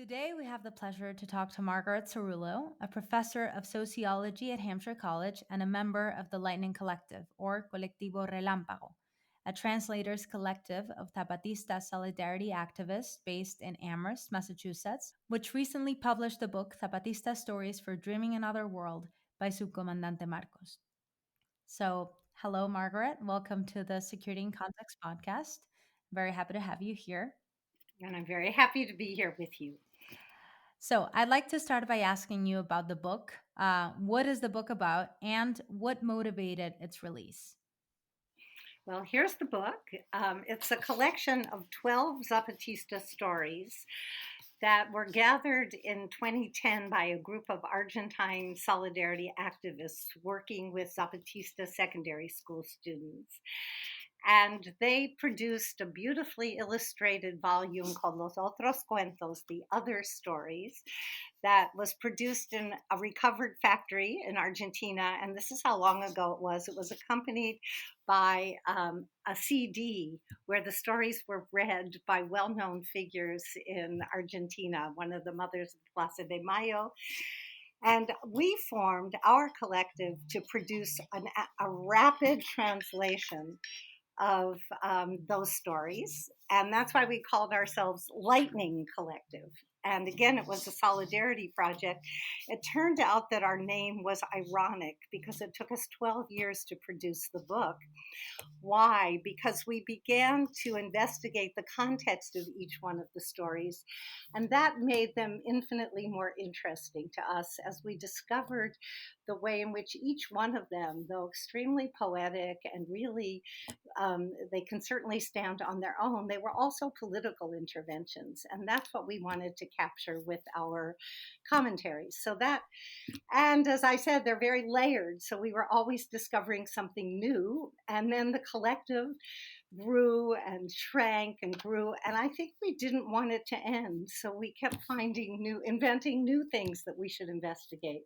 Today, we have the pleasure to talk to Margaret Cerullo, a professor of sociology at Hampshire College and a member of the Lightning Collective, or Colectivo Relámpago, a translators collective of Zapatista solidarity activists based in Amherst, Massachusetts, which recently published the book Zapatista Stories for Dreaming Another World by Subcomandante Marcos. So, hello, Margaret. Welcome to the Security in Context podcast. Very happy to have you here. And I'm very happy to be here with you. So, I'd like to start by asking you about the book. What is the book about and what motivated its release? Well, here's the book. It's a collection of 12 Zapatista stories that were gathered in 2010 by a group of Argentine solidarity activists working with Zapatista secondary school students. And they produced a beautifully illustrated volume called Los Otros Cuentos, the Other Stories, that was produced in a recovered factory in Argentina. And this is how long ago it was. It was accompanied by a CD where the stories were read by well-known figures in Argentina, one of the mothers of Plaza de Mayo. And we formed our collective to produce a rapid translation of those stories. And that's why we called ourselves Lightning Collective. And again, it was a solidarity project. It turned out that our name was ironic because it took us 12 years to produce the book. Why? Because we began to investigate the context of each one of the stories, and that made them infinitely more interesting to us as we discovered the way in which each one of them, though extremely poetic and really they can certainly stand on their own, they were also political interventions, and that's what we wanted to capture with our commentaries. So that, and as I said, they're very layered, so we were always discovering something new, and then the collective grew and shrank and grew, and I think we didn't want it to end, so we kept inventing new things that we should investigate.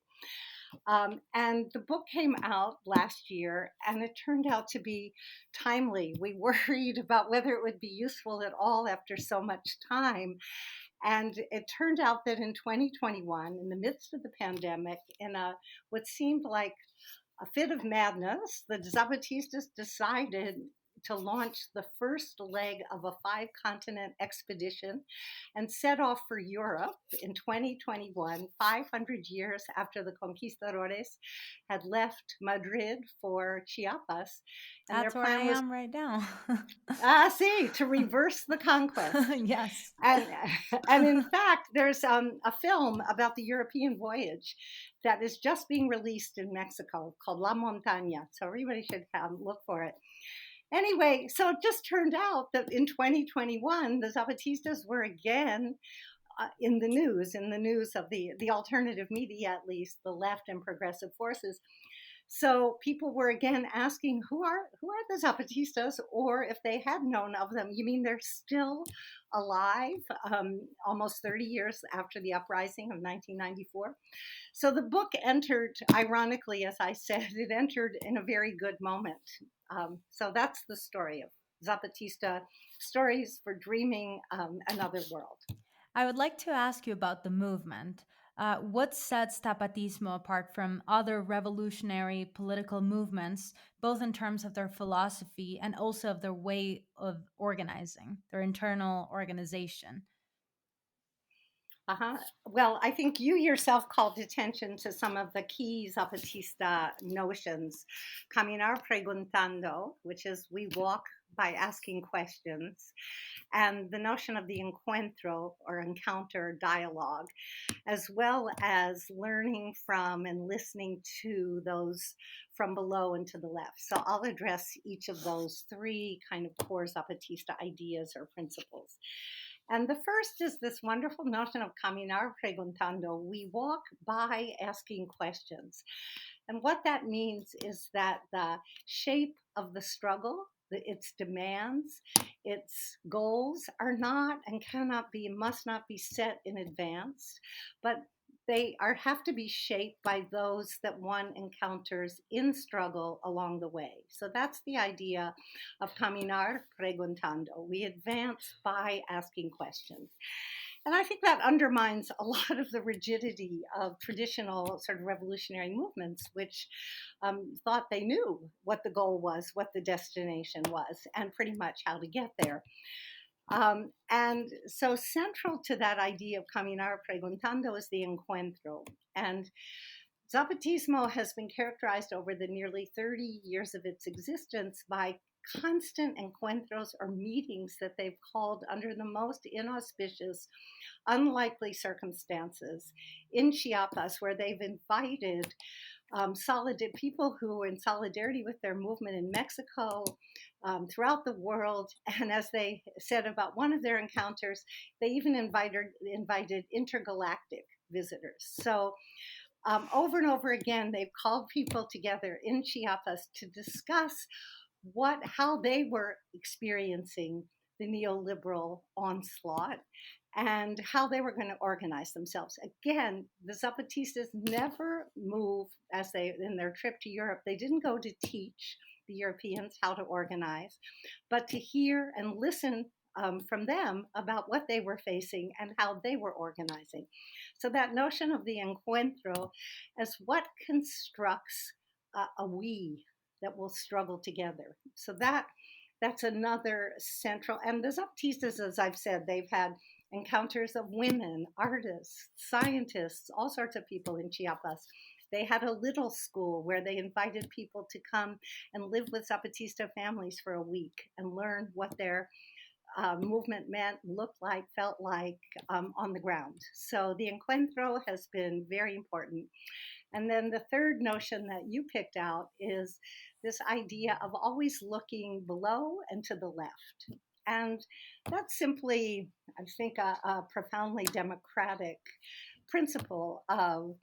And the book came out last year, and it turned out to be timely. We worried about whether it would be useful at all after so much time. And it turned out that in 2021, in the midst of the pandemic, in what seemed like a fit of madness, the Zapatistas decided to launch the first leg of a 5-continent expedition and set off for Europe in 2021, 500 years after the conquistadores had left Madrid for Chiapas. And their That's where I plan was, am right now. to reverse the conquest. Yes. And, and in fact, there's a film about the European voyage that is just being released in Mexico called La Montaña. So everybody should look for it. Anyway, so it just turned out that in 2021, the Zapatistas were again in the news of the alternative media, at least the left and progressive forces. So people were again asking, who are the Zapatistas, or if they had known of them, you mean they're still alive almost 30 years after the uprising of 1994? So the book entered, ironically, as I said, it entered in a very good moment. So that's the story of Zapatista Stories for Dreaming Another World. I would like to ask you about the movement. What sets Zapatismo apart from other revolutionary political movements, both in terms of their philosophy and also of their way of organizing, their internal organization? Uh-huh. Well, I think you yourself called attention to some of the key Zapatista notions. Caminar preguntando, which is we walk by asking questions, and the notion of the encuentro or encounter dialogue, as well as learning from and listening to those from below and to the left. So I'll address each of those three kind of core Zapatista ideas or principles. And the first is this wonderful notion of caminar preguntando. We walk by asking questions. And what that means is that the shape of the struggle, its demands, its goals are not and cannot be, must not be set in advance, but they have to be shaped by those that one encounters in struggle along the way. So that's the idea of caminar preguntando. We advance by asking questions. And I think that undermines a lot of the rigidity of traditional sort of revolutionary movements, which thought they knew what the goal was, what the destination was, and pretty much how to get there. And so central to that idea of caminar preguntando is the encuentro. And Zapatismo has been characterized over the nearly 30 years of its existence by constant encuentros or meetings that they've called under the most inauspicious, unlikely circumstances in Chiapas, where they've invited people who were in solidarity with their movement in Mexico, throughout the world. And as they said about one of their encounters, they even invited intergalactic visitors. So over and over again, they've called people together in Chiapas to discuss how they were experiencing the neoliberal onslaught and how they were going to organize themselves. Again, the Zapatistas never moved in their trip to Europe. They didn't go to teach the Europeans how to organize, but to hear and listen from them about what they were facing and how they were organizing. So that notion of the encuentro as what constructs a we that will struggle together. So that's another central. And the Zapatistas, as I've said, they've had encounters of women, artists, scientists, all sorts of people in Chiapas. They had a little school where they invited people to come and live with Zapatista families for a week and learn what their movement meant, looked like, felt like on the ground. So the encuentro has been very important. And then the third notion that you picked out is this idea of always looking below and to the left. And that's simply, I think, a profoundly democratic principle of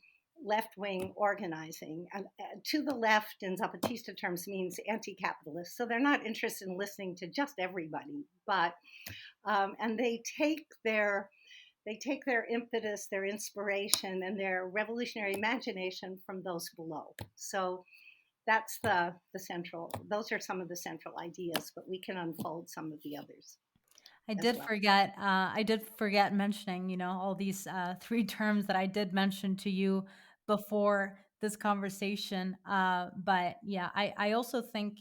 left-wing organizing. And to the left in Zapatista terms means anti-capitalist. So they're not interested in listening to just everybody, but and they take their impetus, their inspiration, and their revolutionary imagination from those below. So that's the central. Those are some of the central ideas, but we can unfold some of the others. I did forget mentioning, all these three terms that I did mention to you before this conversation. But yeah, I also think,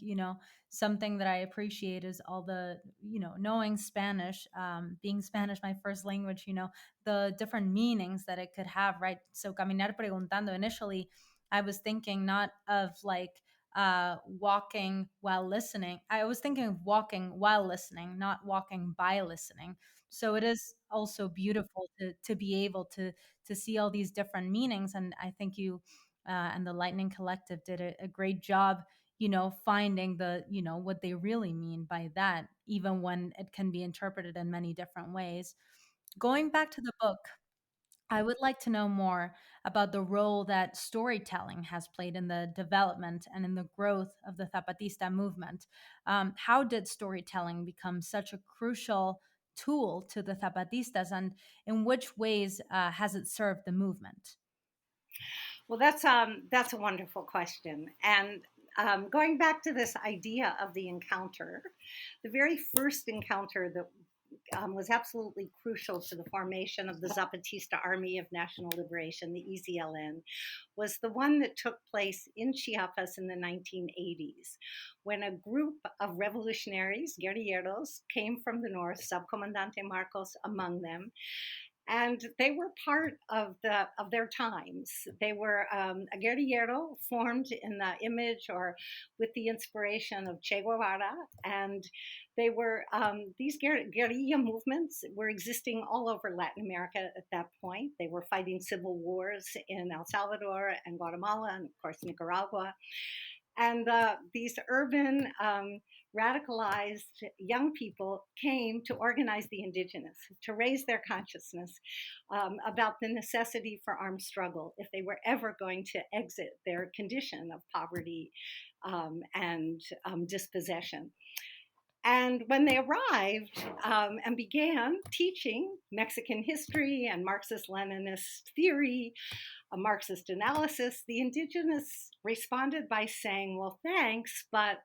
something that I appreciate is all the, knowing Spanish, being Spanish my first language, the different meanings that it could have, right? So caminar preguntando, initially, I was thinking not of like walking while listening. I was thinking of walking while listening, not walking by listening. So it is also beautiful to be able to see all these different meanings. And I think you and the Lightning Collective did a great job, finding what they really mean by that, even when it can be interpreted in many different ways. Going back to the book, I would like to know more about the role that storytelling has played in the development and in the growth of the Zapatista movement. How did storytelling become such a crucial tool to the Zapatistas, and in which ways has it served the movement? Well, that's a wonderful question, and going back to this idea of the encounter, the very first encounter that was absolutely crucial to the formation of the Zapatista Army of National Liberation, the EZLN, was the one that took place in Chiapas in the 1980s, when a group of revolutionaries, guerrilleros, came from the north, Subcomandante Marcos among them, and they were part of their times. They were a guerrillero formed in the image or with the inspiration of Che Guevara, and they were these guerrilla movements were existing all over Latin America at that point. They were fighting civil wars in El Salvador and Guatemala, and of course Nicaragua. And these urban, radicalized young people came to organize the indigenous, to raise their consciousness about the necessity for armed struggle if they were ever going to exit their condition of poverty and dispossession. And when they arrived and began teaching Mexican history and Marxist Leninist theory, a Marxist analysis, the indigenous responded by saying, well, thanks, but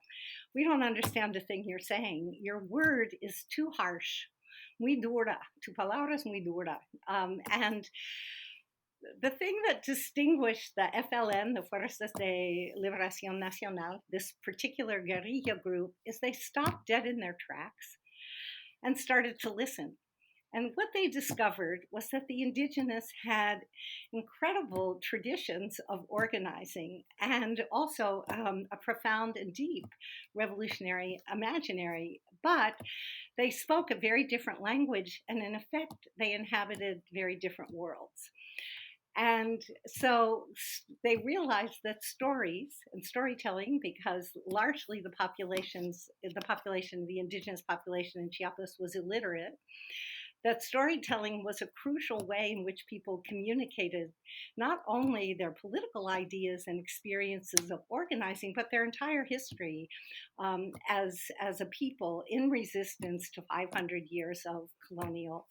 we don't understand a thing you're saying. Your word is too harsh. muy dura, tu palabra es muy dura. And the thing that distinguished the FLN, the Fuerzas de Liberación Nacional, this particular guerrilla group, is they stopped dead in their tracks and started to listen. And what they discovered was that the indigenous had incredible traditions of organizing and also a profound and deep revolutionary imaginary. But they spoke a very different language, and in effect, they inhabited very different worlds. And so they realized that stories and storytelling, because largely the indigenous population in Chiapas was illiterate, that storytelling was a crucial way in which people communicated not only their political ideas and experiences of organizing, but their entire history as a people in resistance to 500 years of colonial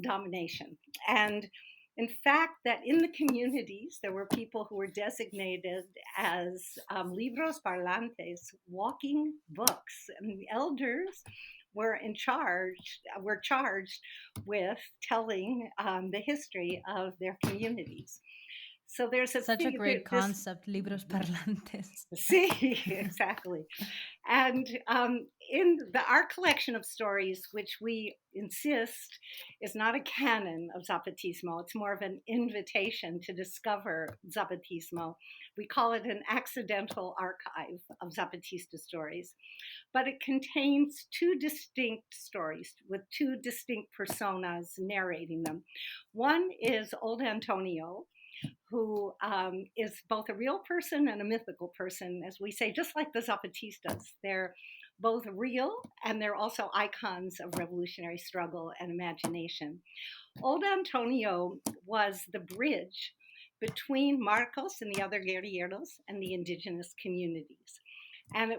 domination. And in fact, that in the communities, there were people who were designated as libros parlantes, walking books, and the elders were charged with telling the history of their communities. So there's such a great concept, libros parlantes. See, exactly. And in our collection of stories, which we insist is not a canon of Zapatismo, it's more of an invitation to discover Zapatismo. We call it an accidental archive of Zapatista stories. But it contains two distinct stories with two distinct personas narrating them. One is Old Antonio, who is both a real person and a mythical person, as we say, just like the Zapatistas. They're both real and they're also icons of revolutionary struggle and imagination. Old Antonio was the bridge between Marcos and the other guerrilleros and the indigenous communities. And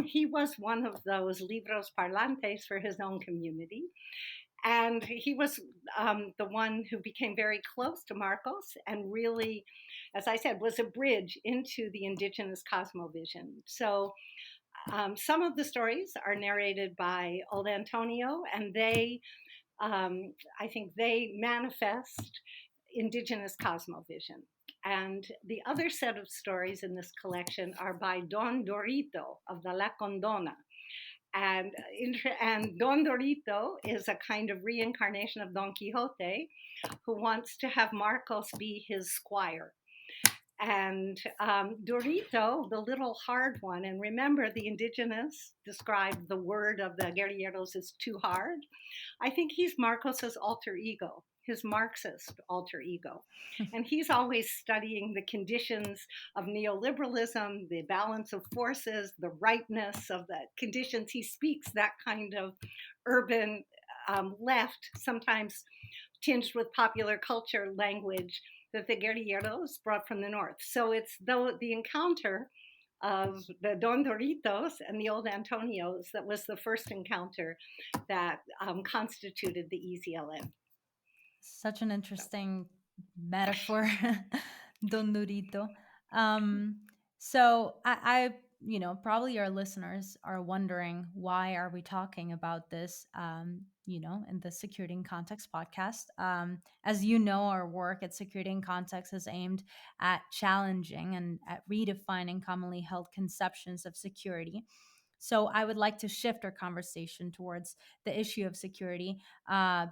he was one of those libros parlantes for his own community. And he was the one who became very close to Marcos and really, as I said, was a bridge into the indigenous cosmovision. So some of the stories are narrated by Old Antonio, and I think they manifest indigenous cosmovision. And the other set of stories in this collection are by Don Dorito of the La Condona. And Don Dorito is a kind of reincarnation of Don Quixote who wants to have Marcos be his squire. And Dorito, the little hard one, and remember the indigenous described the word of the guerrilleros as too hard. I think he's Marcos's alter ego, his Marxist alter ego. And he's always studying the conditions of neoliberalism, the balance of forces, the rightness of the conditions. He speaks that kind of urban left, sometimes tinged with popular culture language that the guerrilleros brought from the north. So it's the encounter of the Don Doritos and the Old Antonios that was the first encounter that constituted the EZLN. Such an interesting metaphor, Don Dorito. So I, probably our listeners are wondering, why are we talking about this, in the Security in Context podcast? As you know, our work at Security in Context is aimed at challenging and at redefining commonly held conceptions of security. So I would like to shift our conversation towards the issue of security,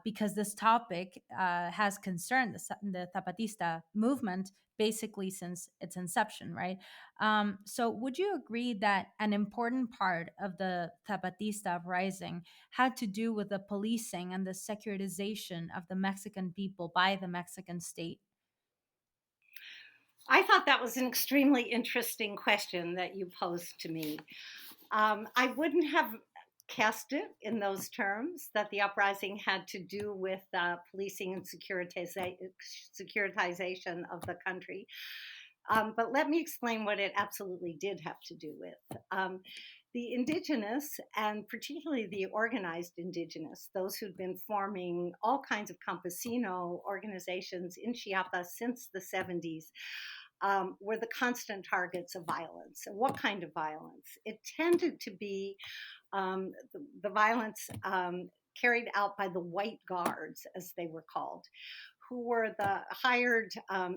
because this topic has concerned the Zapatista movement basically since its inception, right? So would you agree that an important part of the Zapatista uprising had to do with the policing and the securitization of the Mexican people by the Mexican state? I thought that was an extremely interesting question that you posed to me. I wouldn't have cast it in those terms, that the uprising had to do with policing and securitization of the country. But let me explain what it absolutely did have to do with. The indigenous, and particularly the organized indigenous, those who'd been forming all kinds of campesino organizations in Chiapas since the 70s, were the constant targets of violence. And what kind of violence? It tended to be the violence carried out by the White Guards, as they were called, who were the hired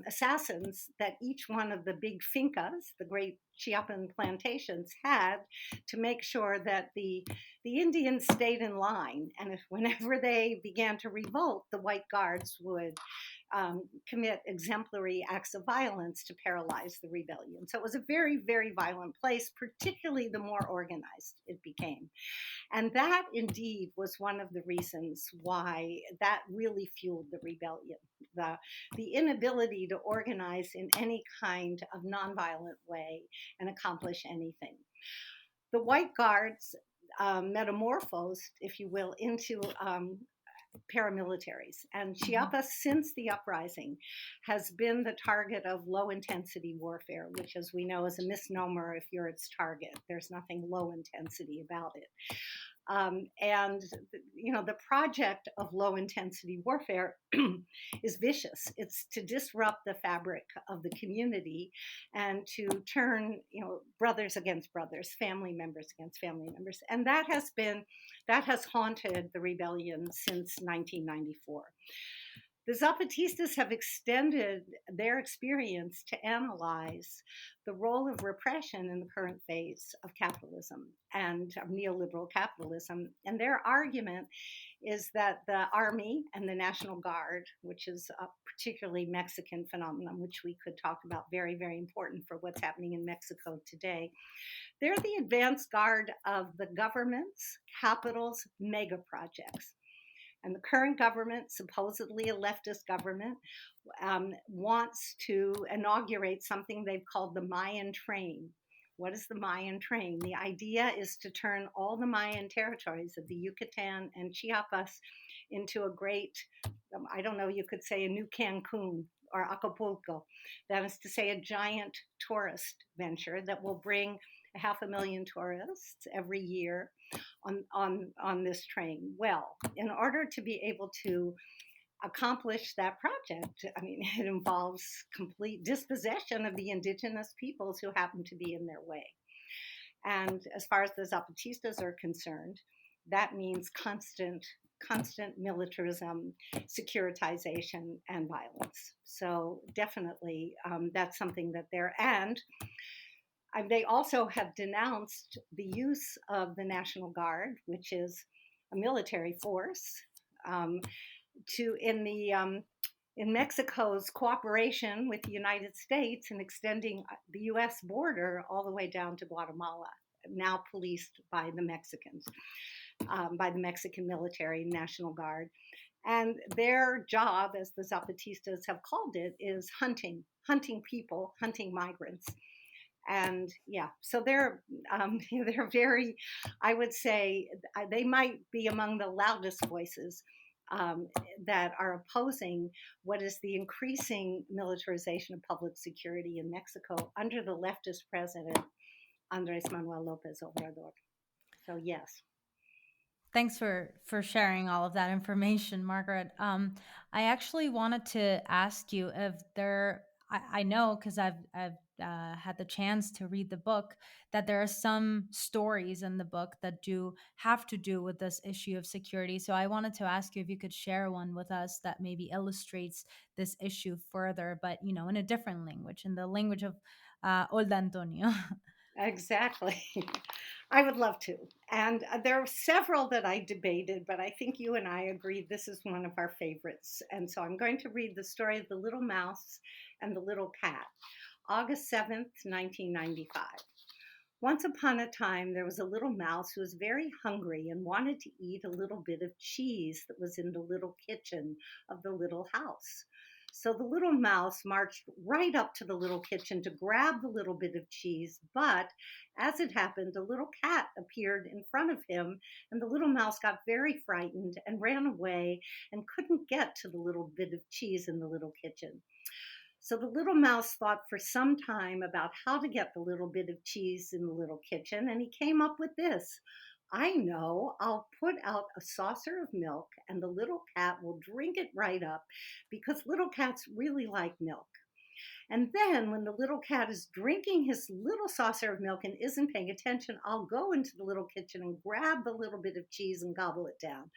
assassins that each one of the big fincas, the great Chiapan plantations, had to make sure that the Indians stayed in line. And if whenever they began to revolt, the White Guards would commit exemplary acts of violence to paralyze the rebellion. So it was a very, very violent place, particularly the more organized it became. And that indeed was one of the reasons why that really fueled the rebellion, the inability to organize in any kind of nonviolent way and accomplish anything. The White Guards metamorphosed, if you will, into paramilitaries. And Chiapas, since the uprising, has been the target of low intensity warfare, which, as we know, is a misnomer if you're its target. There's nothing low intensity about it. And the project of low intensity warfare is vicious. It's to disrupt the fabric of the community and to turn brothers against brothers, family members against family members. And that has haunted the rebellion since 1994. The Zapatistas have extended their experience to analyze the role of repression in the current phase of capitalism and of neoliberal capitalism. And their argument is that the army and the National Guard, which is a particularly Mexican phenomenon, which we could talk about, very, very important for what's happening in Mexico today, they're the advance guard of the government's, capital's mega projects. And the current government, supposedly a leftist government, wants to inaugurate something they've called the Mayan Train. What is the Mayan Train? The idea is to turn all the Mayan territories of the Yucatan and Chiapas into a great, I don't know, you could say a new Cancun or Acapulco. That is to say, a giant tourist venture that will bring 500,000 tourists every year on this train. Well, in order to be able to accomplish that project, it involves complete dispossession of the indigenous peoples who happen to be in their way. And as far as the Zapatistas are concerned, that means constant militarism, securitization, and violence. So definitely that's something that they're, and they also have denounced the use of the National Guard, which is a military force, in Mexico's cooperation with the United States in extending the U.S. border all the way down to Guatemala, now policed by the Mexicans, by the Mexican military National Guard. And their job, as the Zapatistas have called it, is hunting people, hunting migrants. And yeah, so they're very, I would say, they might be among the loudest voices that are opposing what is the increasing militarization of public security in Mexico under the leftist president, Andrés Manuel López Obrador. So yes. Thanks for sharing all of that information, Margaret. I actually wanted to ask you if I know because I've had the chance to read the book, that there are some stories in the book that do have to do with this issue of security. So I wanted to ask you if you could share one with us that maybe illustrates this issue further, but in a different language, in the language of Old Antonio. Exactly. I would love to. And there are several that I debated, but I think you and I agreed this is one of our favorites. And so I'm going to read the story of the little mouse and the little cat. August 7th, 1995. Once upon a time, there was a little mouse who was very hungry and wanted to eat a little bit of cheese that was in the little kitchen of the little house. So the little mouse marched right up to the little kitchen to grab the little bit of cheese, but as it happened, a little cat appeared in front of him, and the little mouse got very frightened and ran away and couldn't get to the little bit of cheese in the little kitchen. So the little mouse thought for some time about how to get the little bit of cheese in the little kitchen, and he came up with this. I know, I'll put out a saucer of milk and the little cat will drink it right up because little cats really like milk. And then when the little cat is drinking his little saucer of milk and isn't paying attention, I'll go into the little kitchen and grab the little bit of cheese and gobble it down.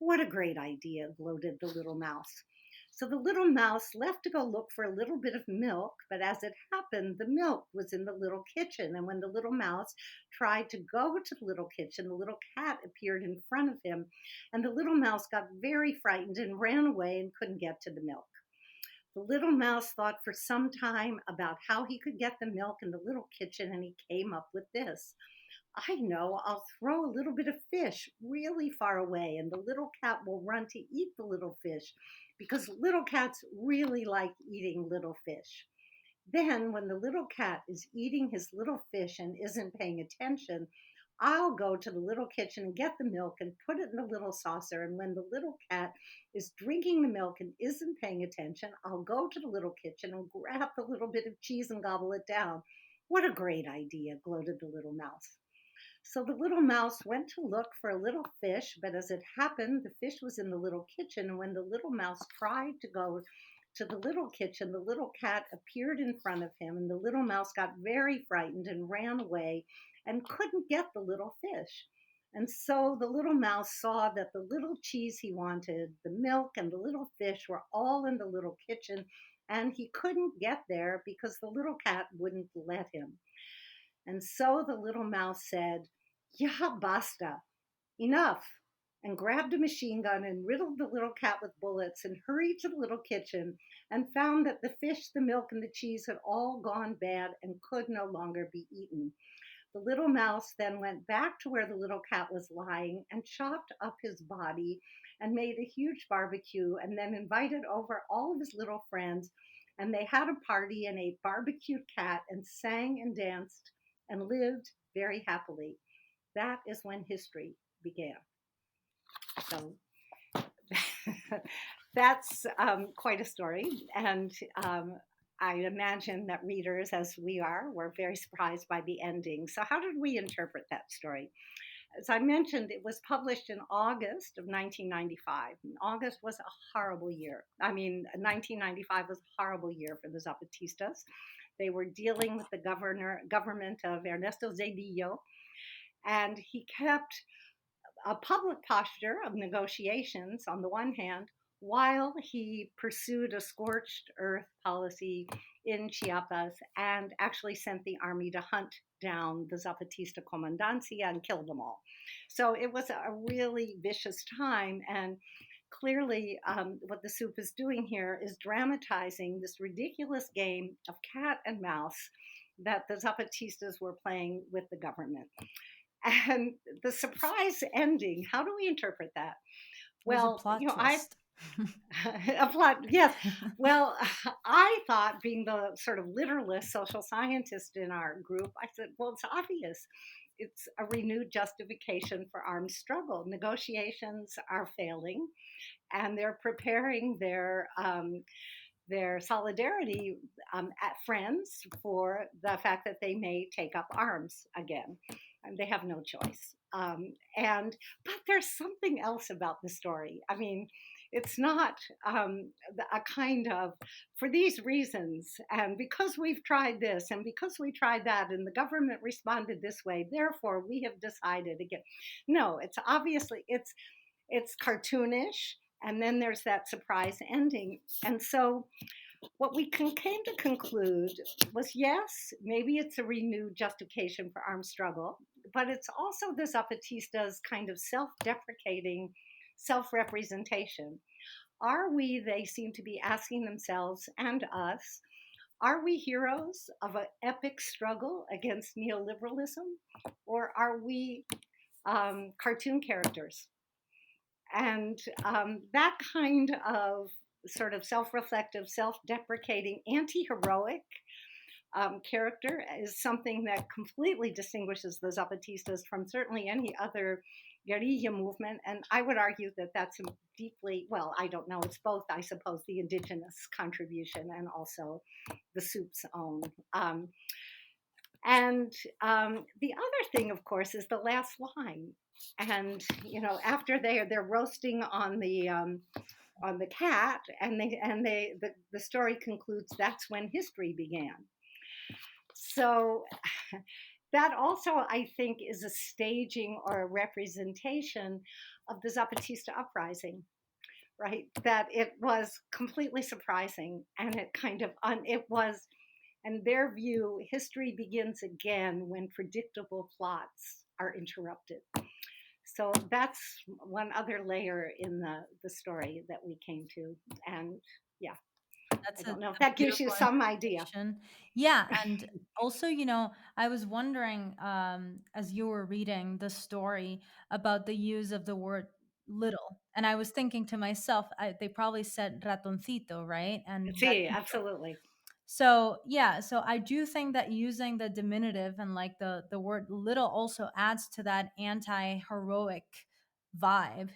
What a great idea, gloated the little mouse. So the little mouse left to go look for a little bit of milk, but as it happened, the milk was in the little kitchen. And when the little mouse tried to go to the little kitchen, the little cat appeared in front of him, and the little mouse got very frightened and ran away and couldn't get to the milk. The little mouse thought for some time about how he could get the milk in the little kitchen, and he came up with this. I know, I'll throw a little bit of fish really far away, and the little cat will run to eat the little fish because little cats really like eating little fish. Then, when the little cat is eating his little fish and isn't paying attention, I'll go to the little kitchen and get the milk and put it in the little saucer. And when the little cat is drinking the milk and isn't paying attention, I'll go to the little kitchen and grab the little bit of cheese and gobble it down. What a great idea, gloated the little mouse. So the little mouse went to look for a little fish, but as it happened, the fish was in the little kitchen. And when the little mouse tried to go to the little kitchen, the little cat appeared in front of him, and the little mouse got very frightened and ran away and couldn't get the little fish. And so the little mouse saw that the little cheese he wanted, the milk, and the little fish were all in the little kitchen, and he couldn't get there because the little cat wouldn't let him. And so the little mouse said, "Ya basta, enough," and grabbed a machine gun and riddled the little cat with bullets and hurried to the little kitchen and found that the fish, the milk, and the cheese had all gone bad and could no longer be eaten. The little mouse then went back to where the little cat was lying and chopped up his body and made a huge barbecue and then invited over all of his little friends, and they had a party and ate barbecued cat and sang and danced and lived very happily. That is when history began. So that's quite a story. And I imagine that readers, as we are, were very surprised by the ending. So, how did we interpret that story? As I mentioned, it was published in August of 1995. And August was a horrible year. 1995 was a horrible year for the Zapatistas. They were dealing with the government of Ernesto Zedillo, and he kept a public posture of negotiations on the one hand, while he pursued a scorched earth policy in Chiapas and actually sent the army to hunt down the Zapatista Comandancia and kill them all. So it was a really vicious time, and clearly what the soup is doing here is dramatizing this ridiculous game of cat and mouse that the Zapatistas were playing with the government. And the surprise ending, how do we interpret that? Well, twist. A plot, yes. Well, I thought, being the sort of literalist social scientist in our group, I said, well, it's obvious. It's a renewed justification for armed struggle. Negotiations are failing, and they're preparing their solidarity at friends for the fact that they may take up arms again. And they have no choice. But there's something else about the story. I mean, it's not a kind of, for these reasons, and because we've tried this, and because we tried that, and the government responded this way, therefore we have decided again. No, it's obviously, it's cartoonish, and then there's that surprise ending. And so what we came to conclude was, yes, maybe it's a renewed justification for armed struggle, but it's also the Zapatistas' kind of self-deprecating self-representation. Are we, they seem to be asking themselves and us, are we heroes of an epic struggle against neoliberalism, or are we cartoon characters? And that kind of sort of self-reflective, self-deprecating, anti-heroic character is something that completely distinguishes the Zapatistas from certainly any other guerrilla movement. And I would argue that that's deeply, well, I don't know, it's both, I suppose, the indigenous contribution and also the soup's own. The other thing, of course, is the last line. And, after they're roasting on the cat, and the story concludes that's when history began. So that also, I think, is a staging or a representation of the Zapatista uprising, right? That it was completely surprising, and it kind of it was, and their view, history begins again when predictable plots are interrupted. So that's one other layer in the story that we came to, and yeah, I That's don't know if a that gives you beautiful some idea. interpretation. Yeah, and also, I was wondering, as you were reading the story about the use of the word little, and I was thinking to myself, they probably said ratoncito, right? And See, gatito. absolutely. So yeah, so I do think that using the diminutive and like the word little also adds to that anti-heroic vibe,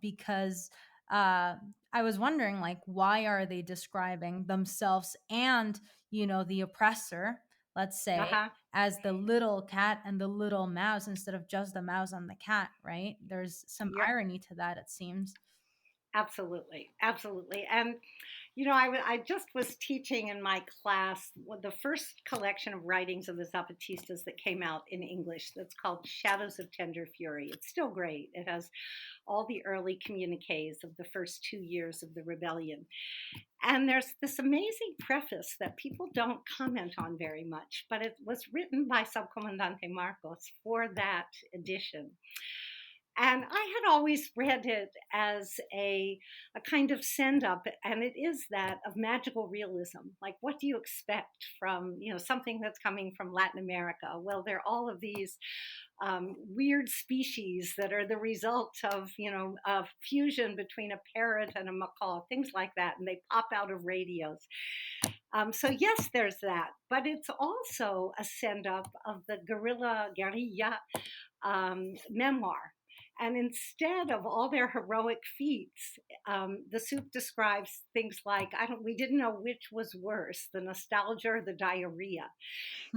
because uh I was wondering, like, why are they describing themselves and the oppressor, let's say, Uh-huh. as the little cat and the little mouse instead of just the mouse and the cat, right? There's some Yep. irony to that, it seems. Absolutely. Absolutely. And I just was teaching in my class the first collection of writings of the Zapatistas that came out in English that's called Shadows of Tender Fury. It's still great. It has all the early communiques of the first 2 years of the rebellion. And there's this amazing preface that people don't comment on very much, but it was written by Subcomandante Marcos for that edition. And I had always read it as a kind of send up, and it is that of magical realism. Like, what do you expect from something that's coming from Latin America? Well, there are all of these weird species that are the result of a fusion between a parrot and a macaw, things like that, and they pop out of radios. So yes, there's that, but it's also a send up of the guerrilla memoir. And instead of all their heroic feats, the soup describes things like, we didn't know which was worse, the nostalgia or the diarrhea.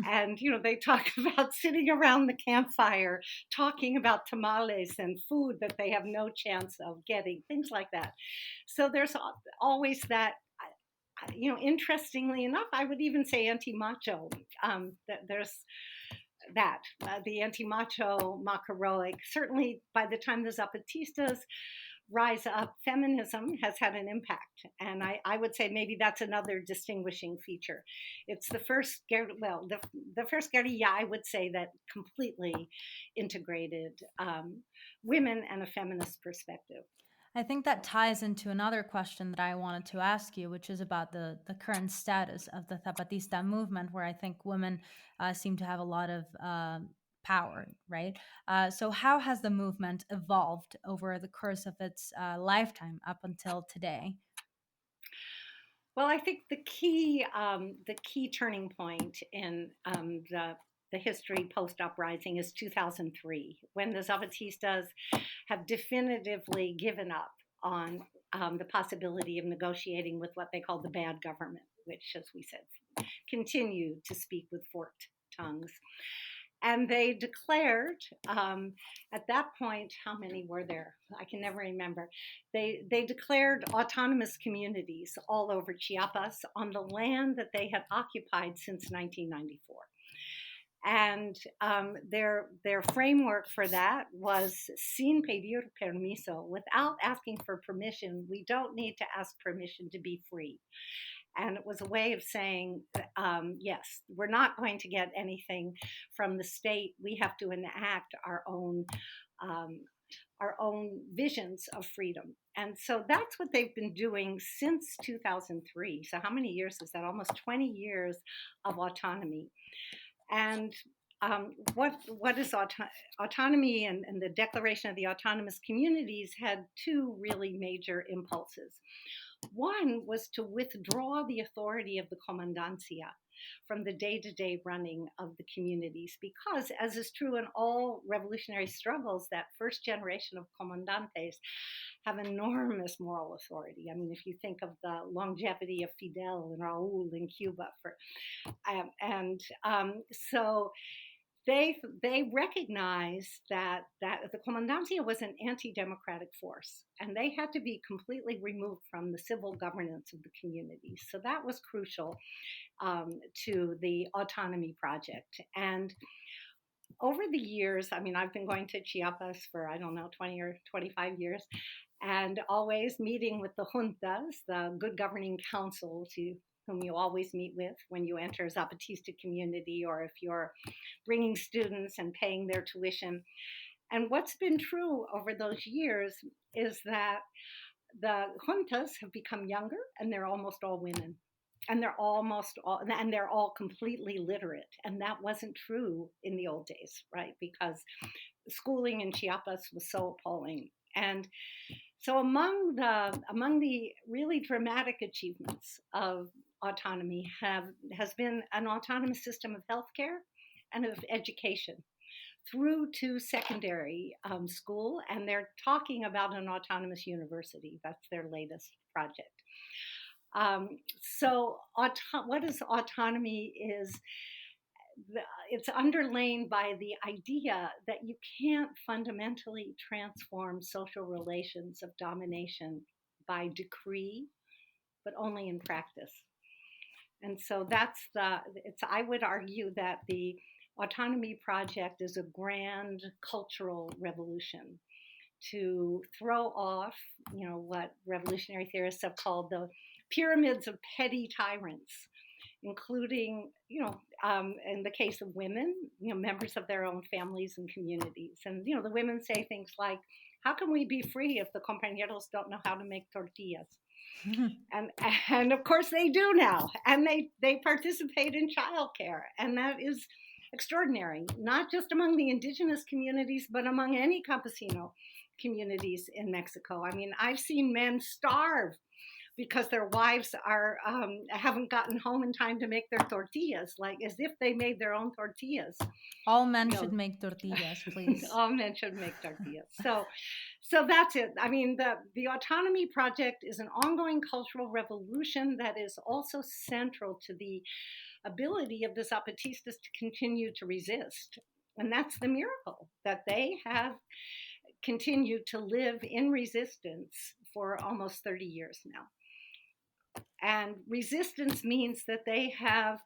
And, they talk about sitting around the campfire, talking about tamales and food that they have no chance of getting, things like that. So there's always that. Interestingly enough, I would even say anti-macho. That there's that the anti-macho, macaroic. Certainly, by the time the Zapatistas rise up, feminism has had an impact, and I would say maybe that's another distinguishing feature. It's the first, the first guerrilla, I would say, that completely integrated women and a feminist perspective. I think that ties into another question that I wanted to ask you, which is about the current status of the Zapatista movement, where I think women seem to have a lot of power, right? So, how has the movement evolved over the course of its lifetime up until today? Well, I think the key turning point in the history post uprising is 2003, when the Zapatistas have definitively given up on the possibility of negotiating with what they call the bad government, which, as we said, continued to speak with forked tongues. And they declared, at that point, how many were there? I can never remember. They declared autonomous communities all over Chiapas on the land that they had occupied since 1994. And their framework for that was sin pedir permiso, without asking for permission. We don't need to ask permission to be free. And it was a way of saying, yes, we're not going to get anything from the state. We have to enact um, our own visions of freedom. And so that's what they've been doing since 2003. So how many years is that? Almost 20 years of autonomy. And what is autonomy, and the declaration of the autonomous communities had two really major impulses. One was to withdraw the authority of the comandancia from the day-to-day running of the communities, because, as is true in all revolutionary struggles, that first generation of comandantes have enormous moral authority. I mean, if you think of the longevity of Fidel and Raul in Cuba, so they recognized that the comandancia was an anti-democratic force, and they had to be completely removed from the civil governance of the communities. So that was crucial to the autonomy project. And over the years, I mean, I've been going to Chiapas for, I don't know, 20 or 25 years, and always meeting with the juntas, the good governing councils, whom you always meet with when you enter a Zapatista community or if you're bringing students and paying their tuition. And what's been true over those years is that the juntas have become younger and they're almost all women. And they're all completely literate. And that wasn't true in the old days, right? Because schooling in Chiapas was so appalling. And so among the really dramatic achievements of autonomy has been an autonomous system of healthcare and of education through to secondary school, and they're talking about an autonomous university. That's their latest project. Um, what is autonomy is it's underlain by the idea that you can't fundamentally transform social relations of domination by decree, but only in practice. And so I would argue that the autonomy project is a grand cultural revolution to throw off, what revolutionary theorists have called the pyramids of petty tyrants, including, in the case of women, members of their own families and communities. And, the women say things like, how can we be free if the compañeros don't know how to make tortillas? and of course they do now, and they participate in childcare, and that is extraordinary, not just among the indigenous communities, but among any campesino communities in Mexico. I mean, I've seen men starve because their wives haven't gotten home in time to make their tortillas, like as if they made their own tortillas. All men should make tortillas, please. All men should make tortillas. So that's it. I mean, the autonomy project is an ongoing cultural revolution that is also central to the ability of the Zapatistas to continue to resist. And that's the miracle, that they have continued to live in resistance for almost 30 years now. And resistance means that they have,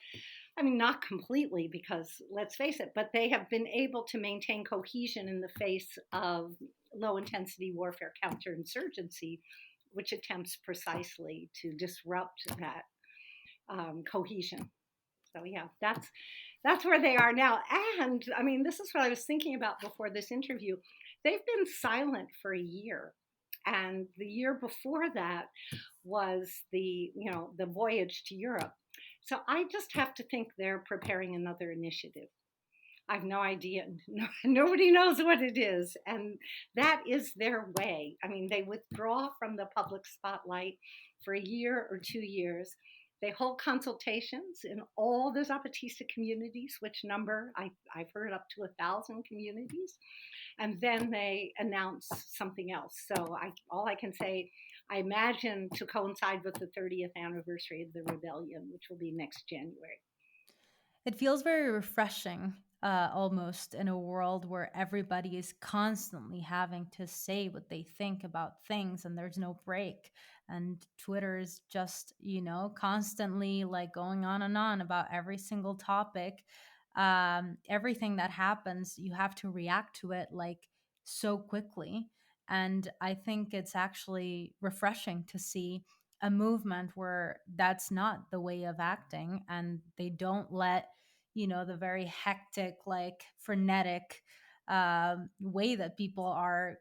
I mean, not completely, because let's face it, but they have been able to maintain cohesion in the face of low intensity warfare counterinsurgency, which attempts precisely to disrupt that cohesion. So yeah, that's where they are now. And I mean, this is what I was thinking about before this interview. They've been silent for a year. And the year before that was the voyage to Europe. So I just have to think they're preparing another initiative. I have no idea. Nobody knows what it is. And that is their way. I mean, they withdraw from the public spotlight for a year or 2 years. They hold consultations in all the Zapatista communities, which number, I've heard, up to 1,000 communities. And then they announce something else. So all I can say, I imagine to coincide with the 30th anniversary of the rebellion, which will be next January. It feels very refreshing, almost, in a world where everybody is constantly having to say what they think about things and there's no break. And Twitter is just, constantly like going on and on about every single topic. Everything that happens, you have to react to it like so quickly. And I think it's actually refreshing to see a movement where that's not the way of acting, and they don't let the very hectic, like frenetic way that people are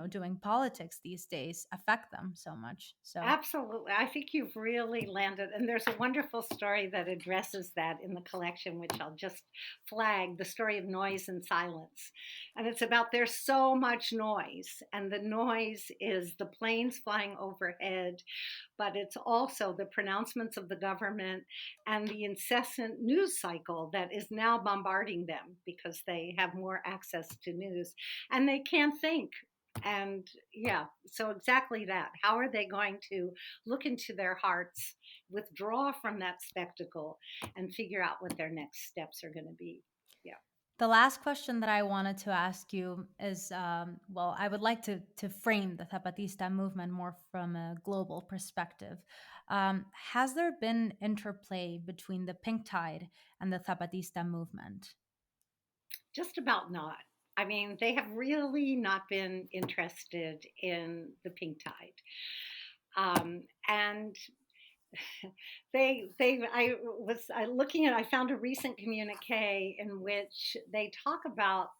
doing politics these days affect them so much. So Absolutely. I think you've really landed. And there's a wonderful story that addresses that in the collection, which I'll just flag, the story of noise and silence. And it's about there's so much noise, and the noise is the planes flying overhead, but it's also the pronouncements of the government and the incessant news cycle that is now bombarding them because they have more access to news and they can't think. And yeah, so exactly that. How are they going to look into their hearts, withdraw from that spectacle, and figure out what their next steps are going to be? Yeah. the last question that I wanted to ask you is, well, I would like to frame the Zapatista movement more from a global perspective. Has there been interplay between the pink tide and the Zapatista movement? just about not. I mean, they have really not been interested in the pink tide. And I found a recent communique in which they talk about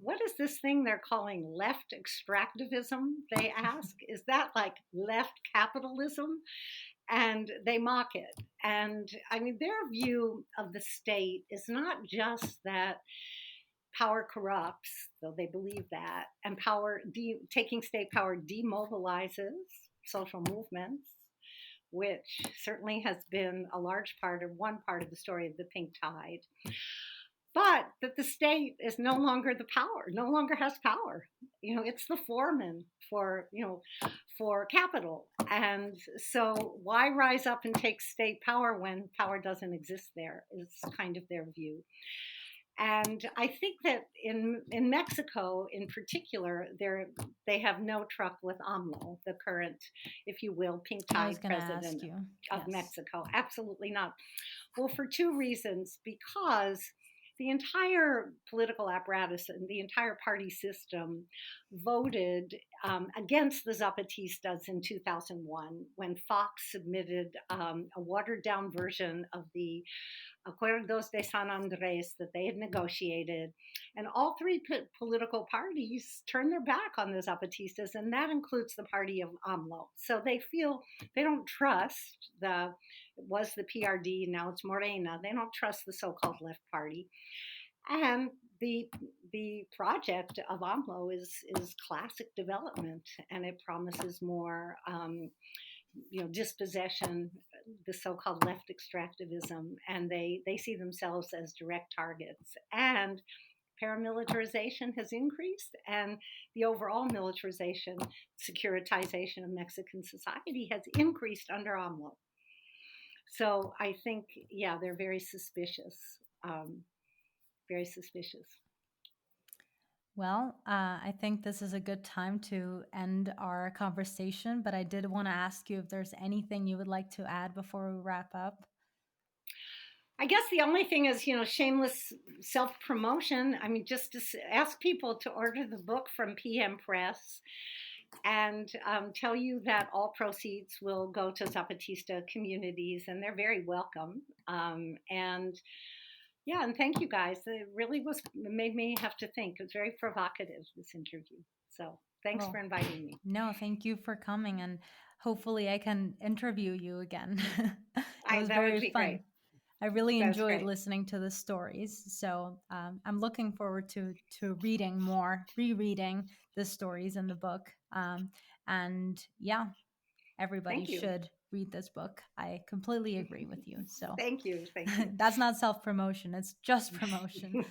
what is this thing they're calling left extractivism? They ask, is that like left capitalism? And they mock it. And I mean, their view of the state is not just that power corrupts, though they believe that, and taking state power demobilizes social movements, which certainly has been a large part, or one part of the story of the pink tide, but that the state is no longer the power, no longer has power. It's the foreman for capital. And so why rise up and take state power when power doesn't exist there, is kind of their view. And I think that in Mexico, in particular, they have no truck with AMLO, the current, if you will, pink tide president of Mexico. Absolutely not. Well, for two reasons. Because the entire political apparatus and the entire party system voted against the Zapatistas in 2001 when Fox submitted a watered down version of the Acuerdos de San Andres that they had negotiated. And all three political parties turned their back on the Zapatistas, and that includes the party of AMLO. So they feel they don't trust it was the PRD, now it's Morena. They don't trust the so-called left party. And the project of AMLO is classic development, and it promises more dispossession, the so-called left extractivism, and they see themselves as direct targets. And paramilitarization has increased, and the overall militarization, securitization of Mexican society has increased under AMLO. So I think, yeah, they're very suspicious, very suspicious. Well, I think this is a good time to end our conversation, but I did want to ask you if there's anything you would like to add before we wrap up. I guess the only thing is, shameless self-promotion. I mean, just to ask people to order the book from PM Press, and tell you that all proceeds will go to Zapatista communities, and they're very welcome. And thank you guys. It really made me have to think. It was very provocative, this interview. So thanks for inviting me. No, thank you for coming, and hopefully I can interview you again. It was very fun. Great. I really enjoyed listening to the stories. So I'm looking forward to rereading the stories in the book. And yeah, everybody should read this book. I completely agree with you. So thank you. That's not self-promotion. It's just promotion.